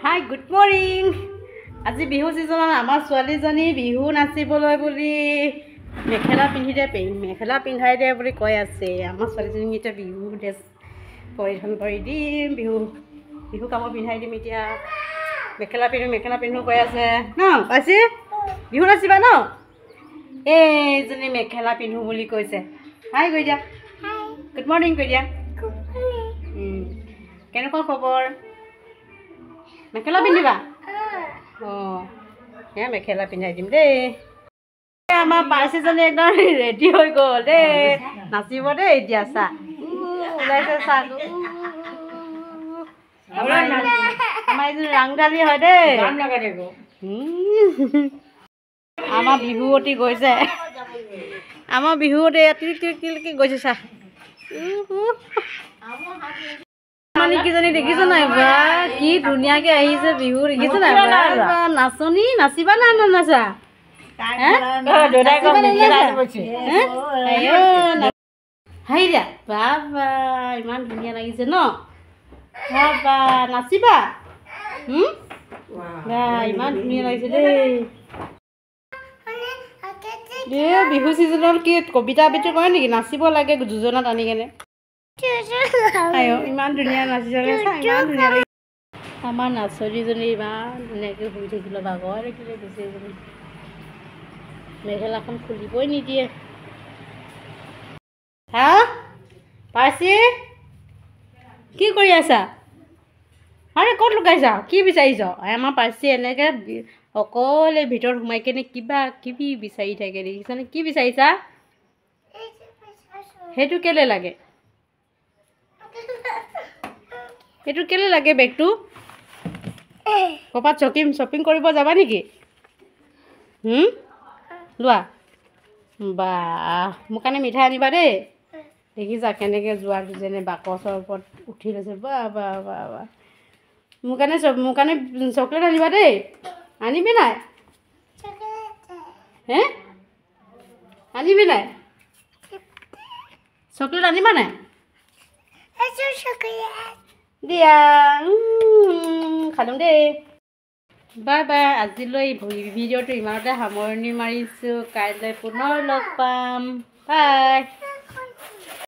Hi, good morning. আজি বিহু সিজনত আমাৰ ছোৱালীজনী বিহু নাচিবলৈ বুলি মেখেলা পিন্ধাই দে বুলি কৈ আছে। আমাৰ ছোৱালীজনীক এতিয়া বিহু ড্ৰেছ পৰিধান কৰি দিম, বিহু কাপোৰ পিন্ধাই দিম। এতিয়া মেখেলা পিন্ধো কৈ আছে ন। পাইছে বিহু নাচিবা ন? এইজনী মেখেলা পিন্ধো বুলি কৈছে। হাই কৈ দিয়া, গুড মৰ্ণিং কৈ দিয়া। কেনেকুৱা খবৰ? মেখেলা পিন্ধিবা? অঁ, সেয়া মেখেলা পিন্ধাই দিম দেই। আমাৰ পাৰ্চিজনী একদম ৰেডি হৈ গ'ল দেই, নাচিব দেই। এতিয়া চা ওলাইছে, চা আমাৰ এইযোৰ ৰাংঢালী হয় দেই। আমাৰ বিহুৱতী গৈছে, আমাৰ বিহুৱতী তিলকি গৈছে। চা কিজনী দেখিছ নাই? বা কি ধুনীয়াকে আহিছে বিহু, দেখিছ নাই? নাচনী নাচিবা না নাচা? হাইৰা বাবা, ইমান ধুনীয়া লাগিছে ন? বাবা নাচিবা? বা ইমান ধুনীয়া লাগিছে দেই। বিহু চিজনত কি কবিতা আবৃত্তি কৰে নেকি? নাচিব লাগে যোজনাত আনি কেনে। ইমান ধুনীয়া নাচিছে, ইমান ধুনীয়া লাগিছে। আমাৰ নাচনীজনী ইমান ধুনীয়াকৈ শুই থাকিলে, ভাগৰ থাকিলে বেছি। মেখেলাখন খুলিবই নিদিয়ে। হা পাৰ্চি, কি কৰি আছা? আৰে ক'ত লুকাইছা? কি বিচাৰিছ? আমাৰ পাৰ্চি এনেকৈ অকলে ভিতৰত সোমাই কেনে কিবা কিবি বিচাৰি থাকে, দেখিছানে? কি বিচাৰিছা? সেইটো কেলে লাগে? সেইটো কেলে লাগে বেগটো? ক'ৰবাত শ্বপিং কৰিব যাবা নেকি? লোৱা বা, মোৰ কাৰণে মিঠাই আনিবা দেই। দেখিছা কেনেকৈ যোৱা যেনে বাকচৰ ওপৰত উঠি লৈছে। বা বা বা বা, মোৰ কাৰণে চকলেট আনিবা দেই। আনিবি নাই? হে আনিবি নাই? চকলেট আনিবা নাই? দিয়া খালোঁ দেই। বাই বাই, আজিলৈ ভিডিঅ'টো ইমানতে সামৰণি মাৰিছোঁ। কাইলৈ পুনৰ লগ পাম। বাই।